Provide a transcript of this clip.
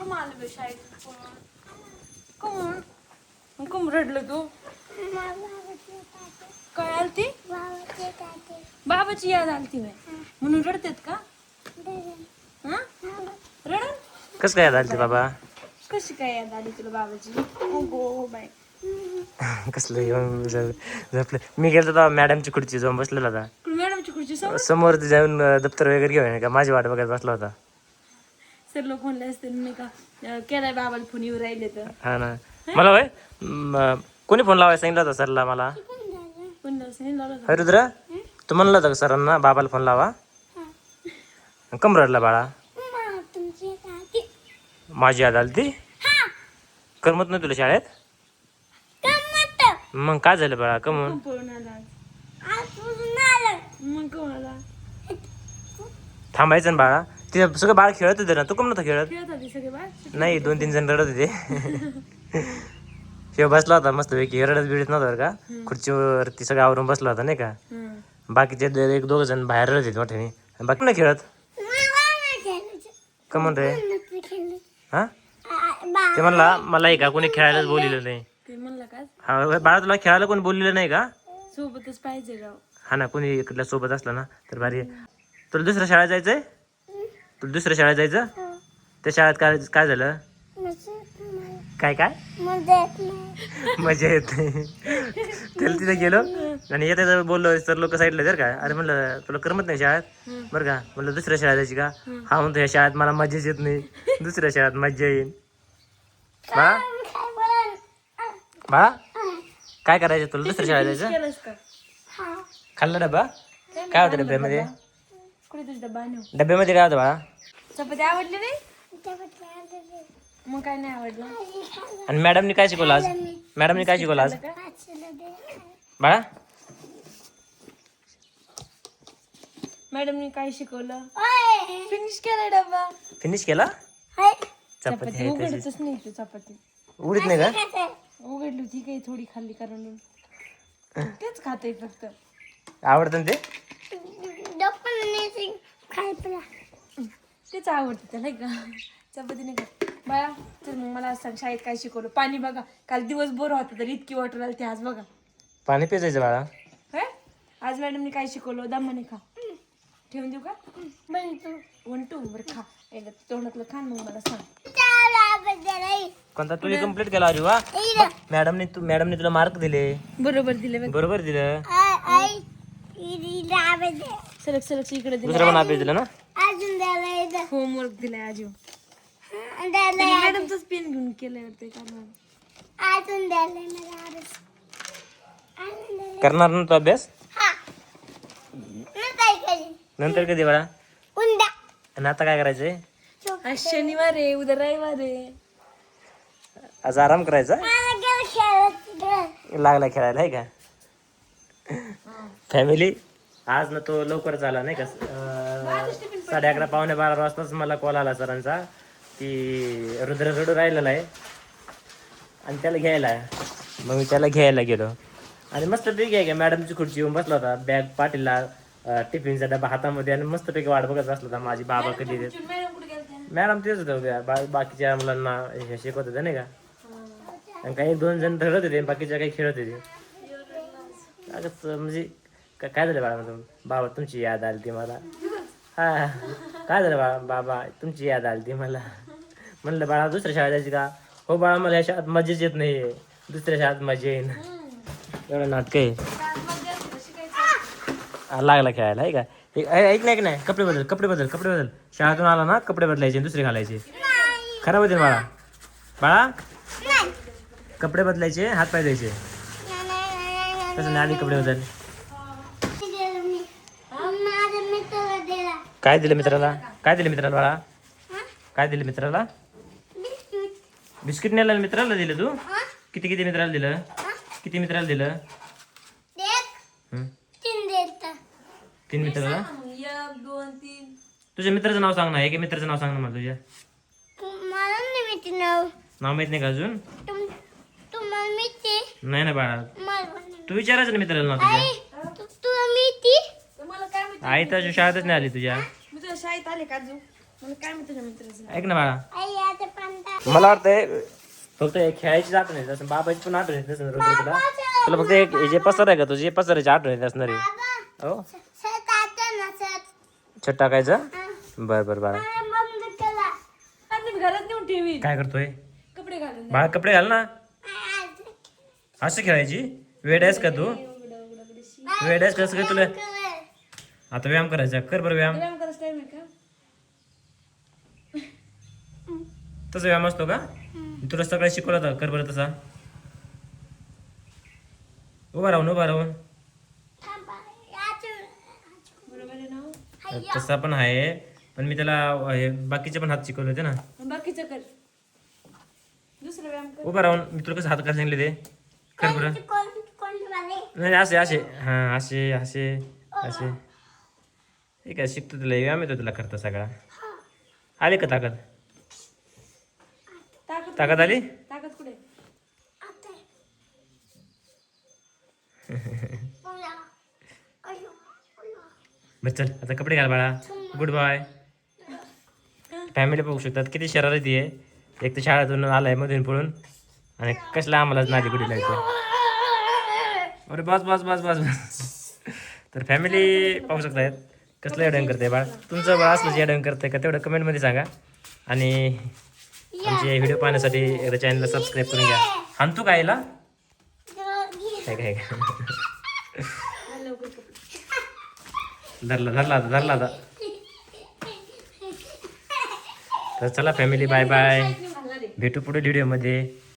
कम आलं बे शाळेत कम रडलं तू काय आलती बाबाची याद आलती बाय म्हणून रडतात का हा रड कसं काय आलती बाबा कशी काय याद आली तुला बाबाची हो बाय कसलं येऊन झोपलं मी गेलो तेव्हा मॅडमची खुर्ची जाऊन बसलेला होता मॅडमची खुर्ची समोर जाऊन दप्तर वगैरे घेऊन का माझी वाट बघत बसला होता सर लोक म्हणले असते नाही का केलाय बाबाला फोन येऊ राहिले तर हा ना मला होय कोणी फोन लावायला सांगितलं होता सरला मला होय रुद्र तू म्हणलं होतं का सरांना बाबाला फोन लावा कम रडला बाळा माझी याद आली ती करमत नाही तुला शाळेत मग काय झालं बाळा कमून पळून आला मग कोण आला थांबायचं ना बाळा ते सगळं बाळ खेळत होते ना तू कम नव्हता खेळत खेळत होते सगळे बाळ नाही 2-3 जण रडत होते शिव बसला होता मस्त पैकी रडत बिडत नव्हता का खुर्चीवर ती सगळं आवरून बसला होता नाही का बाकीचे 1-2 जण बाहेर रडत होते मोठ्याने बाकी नाही खेळत का म्हण रे हा ते म्हणला मला का कोणी खेळायलाच बोललेलं नाही ते म्हणलं का हा बाळा तुला खेळायला कोणी बोललेलं नाही का सोबतच पाहिजे गाव हा ना कोणी इकडल्या सोबत असलं ना तर भारी तुला दुसऱ्या शाळेत जायचंय तुला दुसऱ्या शाळेत जायचं त्या शाळेत काय काय झालं काय काय मजा येत नाही त्याला तिथे गेलो आणि येते बोललो सर लोक साईडला जर काय अरे म्हणलं तुला करमत नाही शाळेत बरं का म्हणलं दुसऱ्या शाळेत जायची का हा म्हणतो या शाळेत मला मजाच येत नाही दुसऱ्या शाळेत मजा येईल बाळा बाळा काय करायचं तुला दुसऱ्या शाळेत जायचं केलंस का खाल्ला डबा काय होतं डब्यामध्ये कुठे तुझा डबा नेऊ डब्यामध्ये काय होतं बाळा चपाती आवडली नाही मग काय नाही आवडलं आणि मॅडमनी काय शिकवलं आज मॅडमनी काय शिकवलं आज बाळा मॅडमनी काय शिकवलं फिनिश केलाय डबा फिनिश केला चपाती चपाती आहे उघडतच नाही तू चपाती उडीत नाही का उघडली होती काही थोडी खाल्ली कारण तेच खाते फक्त आवडतं ना ते तेच आवडतं त्याला का चपाती नाही का बाळा तर मग मला सांग शाळेत काय शिकवलं पाणी बघा काल दिवस बोर होता तर इतकी वॉटर आली ती आज बघा पाणी पिजायचं बाळा काय आज मॅडमने काय शिकवलं दमाने खा ठेवून देऊ का 1-2 बरं खा एकदा तोंडातलं खा मग मला सांग कोणता तुझी कंप्लीट केला अरे वा मॅडमने तुला मार्क दिले बरोबर दिले बरोबर दिलं सलग सलग इकडे दिले दुसरा पण अभ्यास दिला ना होमवर्क दिलाय आजू मॅडमचाच पेन घेऊन केलंय वाटतंय का करणार ना तू अभ्यास नंतर कधी बाळा आणि आता काय करायचंय आज शनिवार आहे उद्या रविवार आहे आज आराम करायचा लागला खेळायला आहे का फॅमिली आज ना तो लवकरच आला नाही का 11:30 पावणे 12 वाजताच मला कॉल आला सरांचा की रुद्र रडू राहिलेला आहे आणि त्याला घ्यायला मग मी त्याला घ्यायला गेलो आणि मस्तपैकी आहे का मॅडमची खुर्ची येऊन बसला होता बॅग पाठीला टिफिनचा डबा हातामध्ये आणि मस्तपैकी वाट बघत बसला होता माझी बाबा कधी देत मॅडम तेच होतं उद्या बाकीच्या मुलांना हे शिकवत होते नाही का आणि काही 2 जण रडत होते बाकीच्या काही खेळत होते म्हणजे काय झालं बाळा बाबा तुमची याद आली ती मला हा काय झालं बाळा बाबा तुमची याद आली ती मला म्हणलं बाळा दुसऱ्या शाळेत जायची का हो बाळा मला या शाळेत मजाच येत नाही दुसऱ्या शाळेत मजा येईन एवढं नाटक आहे लागला खेळायला आहे का ऐक नाही कपडे बदल शाळेतून आला ना कपडे बदलायचे दुसरे घालायचे खराब होते बाळा बाळा कपडे बदलायचे हात पाय द्यायचे तसं नाही आधी कपडे बदल काय दिलं मित्राला बाळा काय दिलं मित्राला बिस्किट नेला मित्राला दिलं तू किती मित्राला दिलं किती मित्राला दिलं 3 मित्राला 1 2 3 तुझ्या मित्राचं नाव सांग ना एक मित्राचं नाव सांग ना मला तुझ्या नाव माहित नाही का अजून नाही ना बाळा तू विचारायचं ना मित्राला नाव तुझ्या आई तर शाळेतच नाही आली तुझ्या मी तुझ्या शाळेत आले का अजून मला काय मी तुझ्या मित्राचं ऐक ना बाळा मला वाटतंय फक्त हे खेळायची आठवण येत असं बाबाची पण आठवण येत असं रुद्र तुला तुला फक्त एक हे जे पसर आहे का तुझे पसरायची आठवण येत असणार आहे हो छत टाकायचं बर बर बाळा आणि मी घरात नेऊन ठेवी काय करतोय कपडे घालून बाळा कपडे घाल ना असं खेळायची वेड आहेस का तू वेड आहेस कसं काय तुला आता व्यायाम करायचा कर बरं व्यायाम व्यायाम करायचं टाइम आहे का तसा व्यायाम असतो का तुला सगळं शिकवलं होतं कर बरं तसा उभा राहून बरोबर आहे ना तसा पण आहे पण मी त्याला हे बाकीचे पण हात शिकवले होते ना बाकीचं कर दुसरं व्यायाम कर उभा राहून मी तुला कसं हात करायला सांगितले ते कर बरं नाही असे असे हां असे असे असे ठीक आहे शिकतो तुला व्यायाम येतो तुला करता सगळा आली का ताकद ताकद आली ताकद कुठे बस चल आता कपडे घाल बाळा गुड बाय फॅमिली बघू शकतात किती शरारती आहे एक तर शाळेतून आलाय मधून पळून आणि कसला आम्हालाच नादी गुडी लागतो अरे बस बस बस बस बस तर फॅमिली पाहू शकतायत कसलं एडंग करते बाळ तुमचं बाळ असलं जे एडंग करतंय का तेवढं कमेंटमध्ये सांगा आणि आमचे व्हिडिओ पाहण्यासाठी एकदा चॅनलला सबस्क्राईब करून घ्या आणतो का आईला काय काय धरला आता तर चला फॅमिली बाय बाय भेटू पुढे व्हिडिओमध्ये